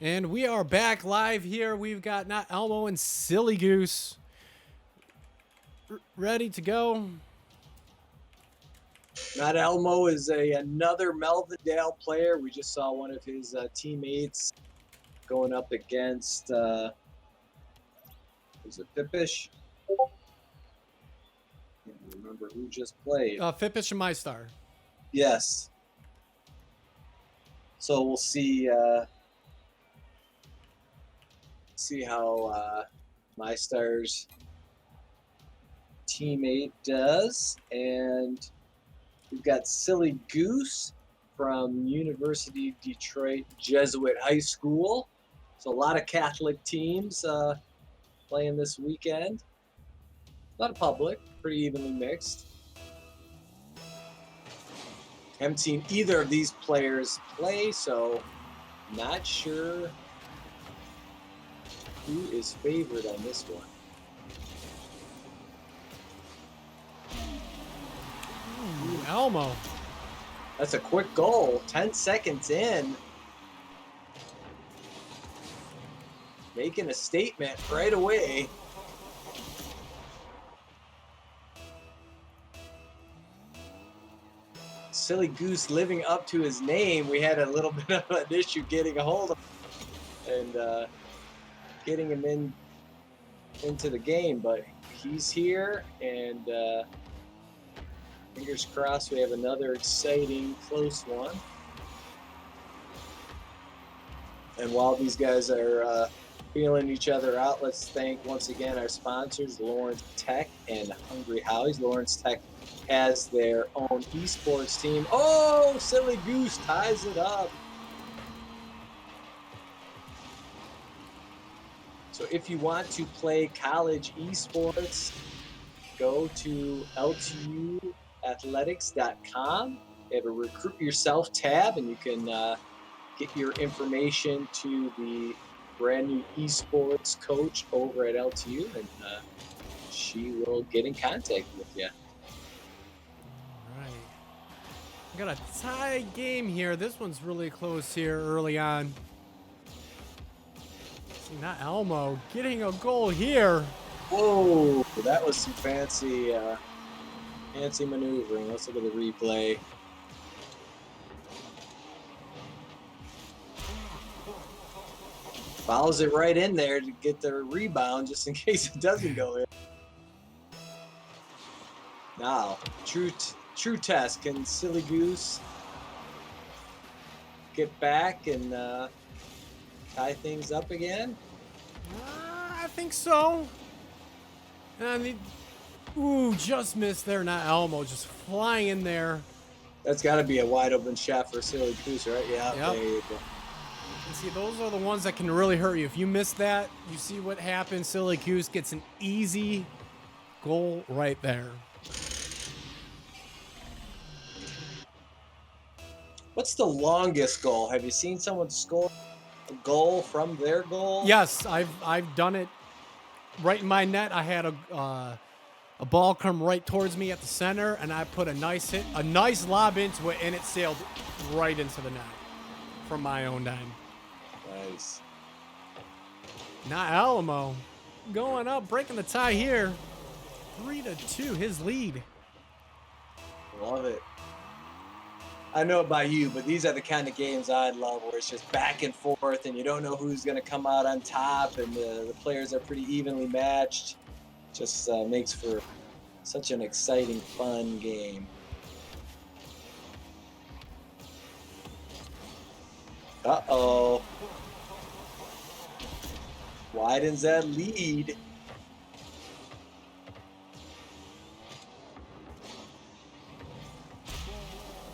And we are back live here. We've got NotAlmo and Sillygoose ready to go. NotAlmo is another Melvindale player. We just saw one of his teammates going up against, was it Pippish? Can't remember who just played. Fippish and MyStar. Yes. So we'll see how MyStar's teammate does. And we've got Sillygoose from University of Detroit Jesuit High School. So a lot of Catholic teams playing this weekend. A lot of public, pretty evenly mixed. Haven't seen either of these players play, so not sure who is favored on this one. Ooh, Elmo. That's a quick goal. 10 seconds in. Making a statement right away. Sillygoose living up to his name. We had a little bit of an issue getting a hold of him and getting him into the game, but he's here, and fingers crossed we have another exciting, close one. And while these guys are feeling each other out, let's thank once again our sponsors, Lawrence Tech and Hungry Howie's. Lawrence Tech has their own esports team. Oh, Sillygoose ties it up. So if you want to play college esports, go to ltuathletics.com. They have a recruit yourself tab, and you can get your information to the brand new esports coach over at LTU, and she will get in contact with you. All right. We got a tie game here. This one's really close here early on. See, NotAlmo getting a goal here. Whoa, that was some fancy maneuvering. Let's look at the replay. Follows it right in there to get the rebound just in case it doesn't go in. Now, true test. Can Sillygoose get back and tie things up again? I think so. And just missed there. NotAlmo just flying in there. That's got to be a wide open shot for Sillygoose, right? Yeah, Yep. There you go. And see, those are the ones that can really hurt you. If you miss that, you see what happens. Sillygoose gets an easy goal right there. What's the longest goal? Have you seen someone score a goal from their goal? Yes, I've done it right in my net. I had a ball come right towards me at the center, and I put a nice lob into it, and it sailed right into the net from my own dime. Nice. NotAlmo going up, breaking the tie here. 3-2, his lead. Love it. I know about you, but these are the kind of games I love, where it's just back and forth, and you don't know who's going to come out on top, and the players are pretty evenly matched. Just makes for such an exciting, fun game. Uh-oh. Widens that lead.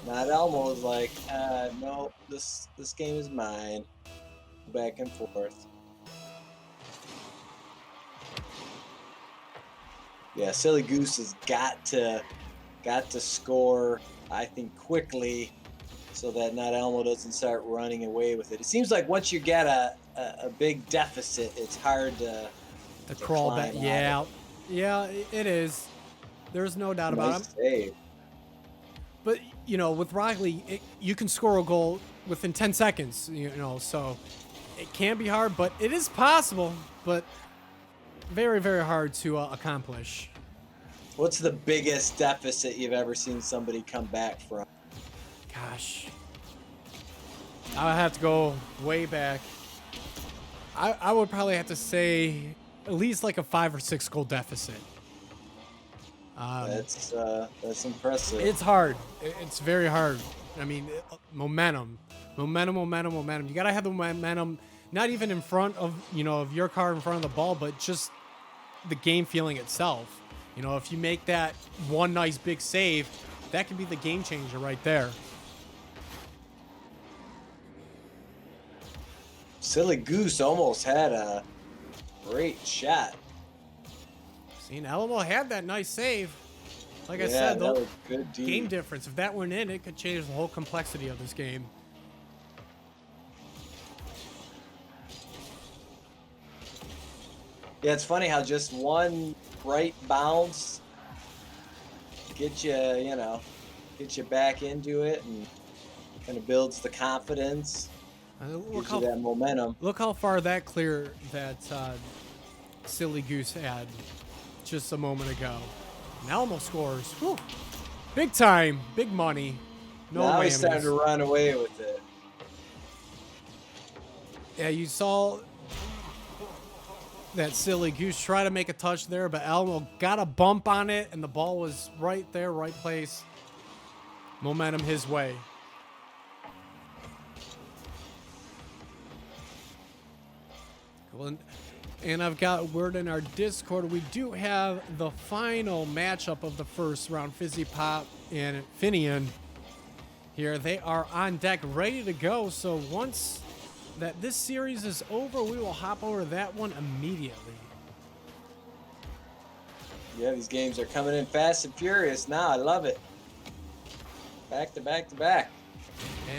NotAlmo is like, no, this game is mine. Back and forth. Yeah, Sillygoose has got to score, I think, quickly, so that NotAlmo doesn't start running away with it. It seems like once you get a big deficit, it's hard to crawl back. Yeah, it is. There's no doubt about it. But with Rock League, you can score a goal within 10 seconds. So it can be hard, but it is possible, but very, very hard to accomplish. What's the biggest deficit you've ever seen somebody come back from? Gosh. I would have to go way back. I would probably have to say at least like a 5 or 6 goal deficit. That's impressive. It's hard. It's very hard. I mean, momentum. You got to have the momentum, not even in front of, of your car in front of the ball, but just the game feeling itself. If you make that one nice big save, that could be the game changer right there. Sillygoose almost had a great shot. See, NotAlmo had that nice save. Like I Yeah, said, that the was good deep. game difference. If that went in, it could change the whole complexity of this game. Yeah, it's funny how just one right bounce get you back into it and kind of builds the confidence. Gives you that momentum. Look how far that clear that Sillygoose had just a moment ago. NotAlmo scores. Whew. Big time, big money. No now whammies. he's starting to run away with it. Yeah, you saw that Sillygoose try to make a touch there, but NotAlmo got a bump on it, and the ball was right there, right place. Momentum his way. Well, and I've got word in our Discord. We do have the final matchup of the first round. Fizzy Pop and Finian here. They are on deck, ready to go. So once that this series is over, we will hop over that one immediately. Yeah, these games are coming in fast and furious now. I love it. Back to back to back.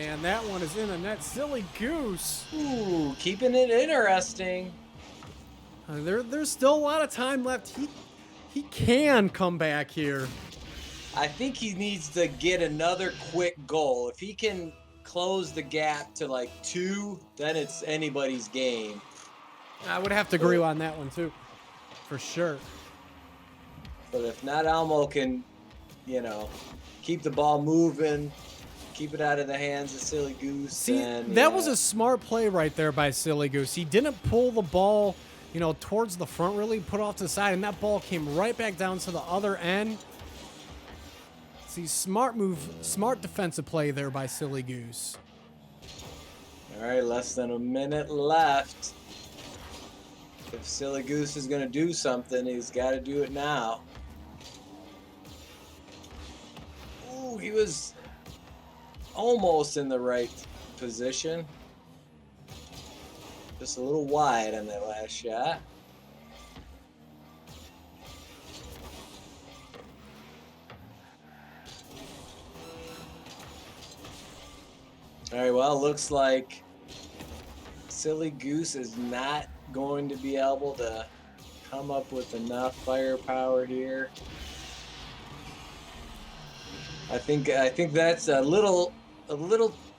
And that one is in the net. Sillygoose. Ooh, keeping it interesting. There's still a lot of time left. He can come back here. I think he needs to get another quick goal. If he can close the gap to like 2, then it's anybody's game. I would have to agree on that one too, for sure. But if NotAlmo can, keep the ball moving, keep it out of the hands of Sillygoose. See, then, that was a smart play right there by Sillygoose. He didn't pull the ball, towards the front, really put off to the side, and that ball came right back down to the other end. See, smart move, smart defensive play there by Sillygoose. All right, less than a minute left. If Sillygoose is going to do something, he's got to do it now. Ooh, he was almost in the right position. Just a little wide on that last shot. All right, well, it looks like Sillygoose is not going to be able to come up with enough firepower here. I think that's a little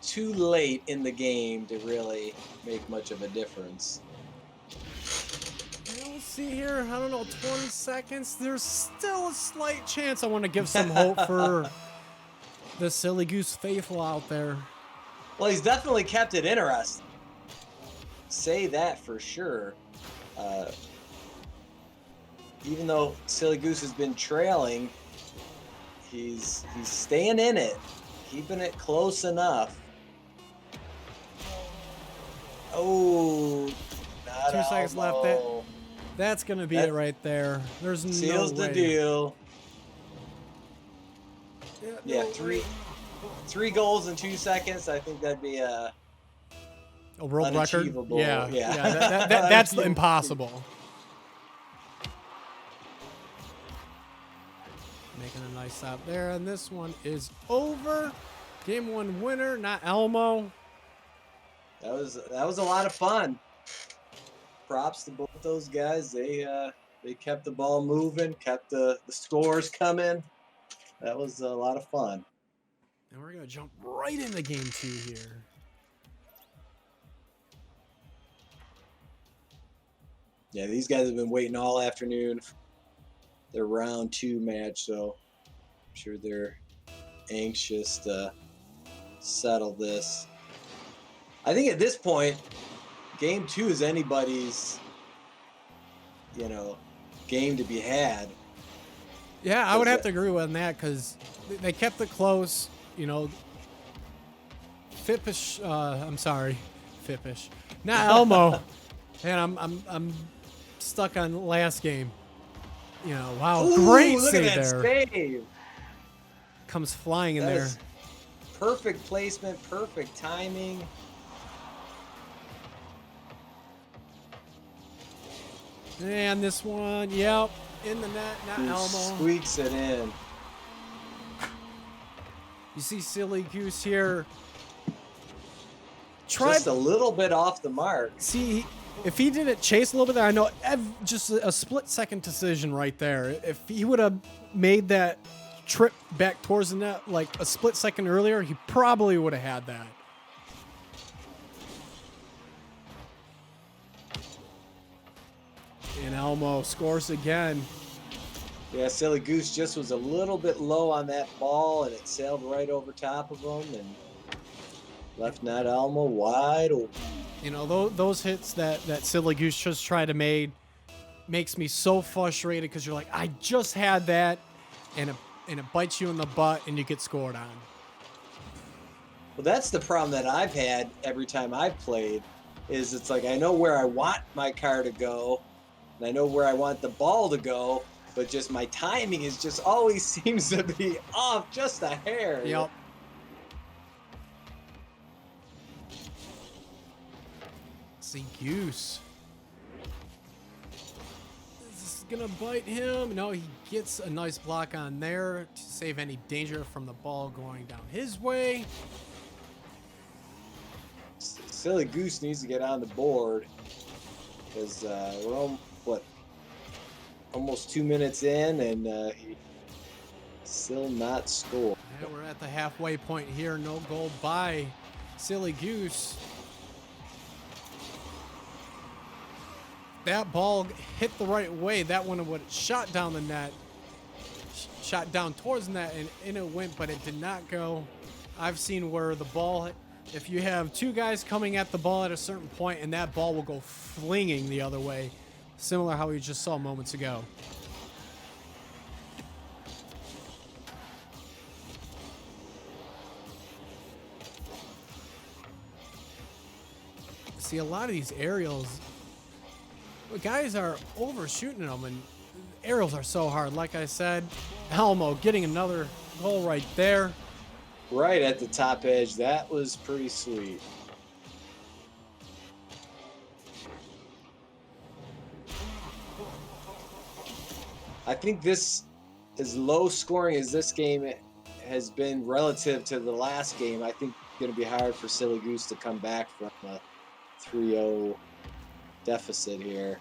too late in the game to really make much of a difference. We'll see here. I don't know, 20 seconds. There's still a slight chance. I want to give some hope for the Sillygoose faithful out there. Well, he's definitely kept it interesting. Say that for sure. Even though Sillygoose has been trailing, he's staying in it, keeping it close enough. Oh, 2 seconds left. That's gonna be it right there. There's no way. Seals the deal. Yeah, three goals in 2 seconds. I think that'd be a world record. Yeah. Yeah. That's impossible. Making a nice stop there, and this one is over. Game 1 winner, NotAlmo. That was a lot of fun. Props to both those guys. They kept the ball moving, kept the scores coming. That was a lot of fun. And we're gonna jump right into game 2 here. Yeah, these guys have been waiting all afternoon. Their round 2 match, so I'm sure they're anxious to settle this. I think at this point, game 2 is anybody's, game to be had. Yeah, I would have to agree with that because they kept it close. Fippish. I'm sorry, Fippish. Not Elmo. And I'm stuck on last game. Wow, Ooh, great look save at that there. save. Comes flying in That there. is perfect placement, perfect timing. And this one, yep, in the net, not Elmo. Squeaks it in. You see Sillygoose here. Just a little bit off the mark. See, if he didn't chase a little bit there, I know just a split-second decision right there. If he would have made that trip back towards the net like a split second earlier, he probably would have had that. And Elmo scores again. Yeah, Sillygoose just was a little bit low on that ball, and it sailed right over top of him and left NotAlmo wide open. Those hits that Sillygoose just tried to make makes me so frustrated because you're like, I just had that, and it bites you in the butt, and you get scored on. Well, that's the problem that I've had every time I've played, is it's like I know where I want my car to go, and I know where I want the ball to go, but just my timing is just always seems to be off just a hair. Yep. See Goose. Is this gonna bite him? No, he gets a nice block on there to save any danger from the ball going down his way. Sillygoose needs to get on the board because we're almost 2 minutes in, and he still not scored. Yeah, we're at the halfway point here. No goal by Sillygoose. That ball hit the right way. That one would shot down the net, shot down towards the net, and in it went, but it did not go. I've seen where the ball, if you have two guys coming at the ball at a certain point, and that ball will go flinging the other way, similar how we just saw moments ago. See, a lot of these aerials, guys are overshooting them, and aerials are so hard. Like I said, Elmo getting another goal right there. Right at the top edge. That was pretty sweet. I think this, as low scoring as this game has been relative to the last game, I think it's going to be hard for Sillygoose to come back from a 3-0 deficit here.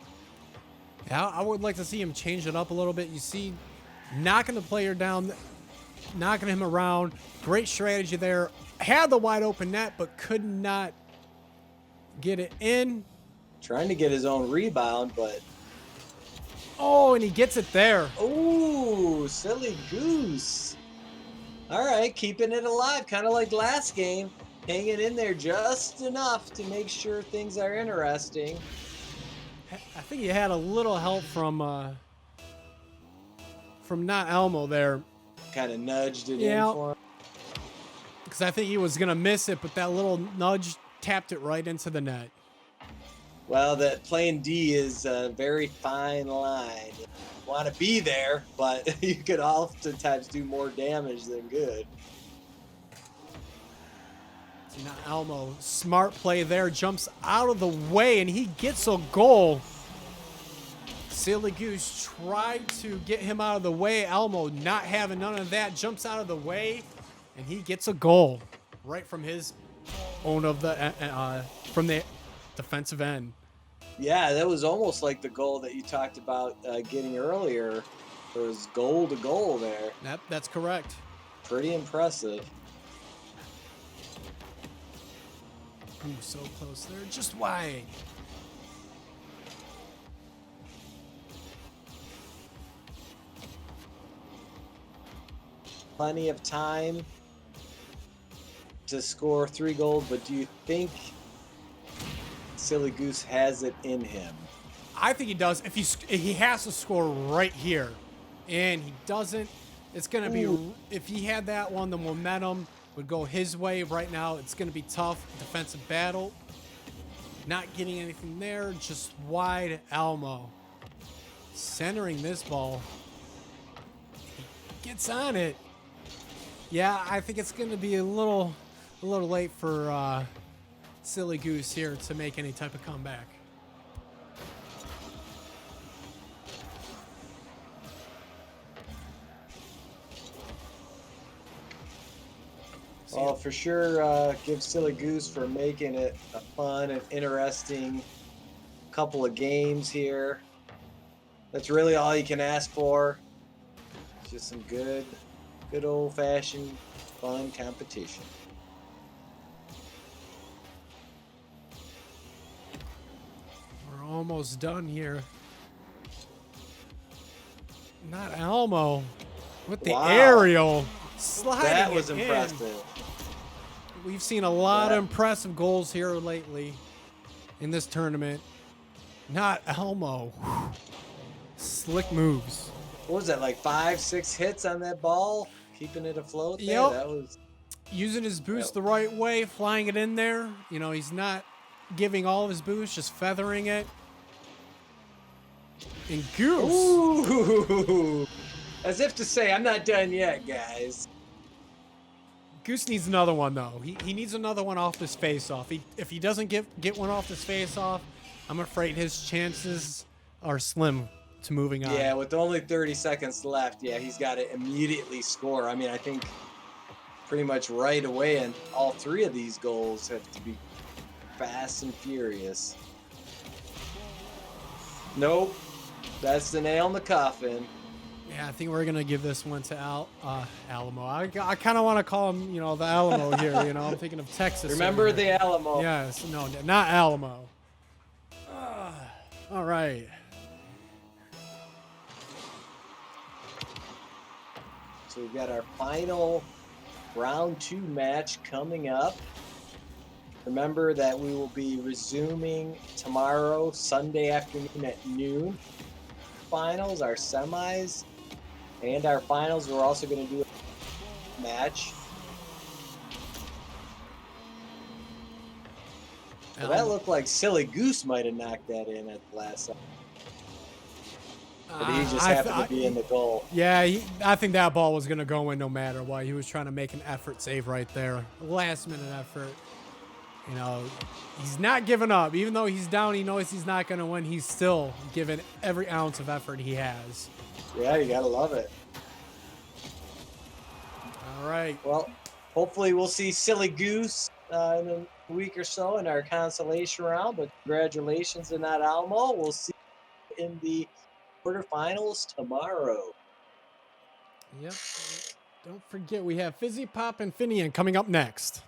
Yeah, I would like to see him change it up a little bit. You see, knocking the player down, knocking him around. Great strategy there. Had the wide open net, but could not get it in. Trying to get his own rebound, but... Oh, and he gets it there. Ooh, Sillygoose. All right, keeping it alive, kind of like last game. Hanging in there just enough to make sure things are interesting. I think he had a little help from NotAlmo there. Kind of nudged it in for him. Because I think he was going to miss it, but that little nudge tapped it right into the net. Well, that playing D is a very fine line. You want to be there, but you could oftentimes do more damage than good. NotAlmo, smart play there, jumps out of the way, and he gets a goal. Sillygoose tried to get him out of the way. Elmo not having none of that, jumps out of the way, and he gets a goal right from his own of the from the defensive end. Yeah, that was almost like the goal that you talked about getting earlier. There was goal to goal there. That's correct. Pretty impressive. Ooh, so close there, just wide. plenty of time to score 3 goals, but do you think Sillygoose has it in him? I think he does. If he has to score right here, and he doesn't, it's gonna be. If he had that one, the momentum would go his way. Right now, it's gonna be tough defensive battle. Not getting anything there, just wide. Almo centering this ball. He gets on it. Yeah, I think it's gonna be a little late for Sillygoose here to make any type of comeback. Well, for sure, give Sillygoose for making it a fun and interesting couple of games here. That's really all you can ask for. Just some good old-fashioned fun competition. We're almost done here. NotAlmo with the aerial sliding. That was it impressive. in. We've seen a lot of impressive goals here lately in this tournament. NotAlmo. Slick moves. What was that, like 5, 6 hits on that ball? Keeping it afloat there? Yep. That was... Using his boost the right way, flying it in there. You know, he's not giving all of his boost, just feathering it. And Goose. Ooh. As if to say, I'm not done yet, guys. Goose needs another one, though. He needs another one off this face-off. If he doesn't get one off this face-off, I'm afraid his chances are slim to moving on. Yeah, with only 30 seconds left, yeah, he's got to immediately score. I mean, I think pretty much right away, and all 3 of these goals have to be fast and furious. Nope. That's the nail in the coffin. Yeah, I think we're going to give this one to Alamo. I kind of want to call him, you know, the Alamo here. You know, I'm thinking of Texas. Remember the Alamo. Yes. No, not Alamo. All right. So we've got our final round 2 match coming up. Remember that we will be resuming tomorrow, Sunday afternoon at noon. Finals, our semis, and our finals. We're also going to do a match. Well, that looked like Sillygoose might have knocked that in at the last second. But he just happened to be in the goal. Yeah, I think that ball was going to go in no matter what. He was trying to make an effort save right there. Last-minute effort. You know, he's not giving up. Even though he's down, he knows he's not going to win. He's still giving every ounce of effort he has. Yeah, you got to love it. All right. Well, hopefully we'll see Sillygoose in a week or so in our consolation round. But congratulations to NotAlmo. We'll see you in the quarterfinals tomorrow. Yep. Don't forget, we have Fizzy Pop and Finian coming up next.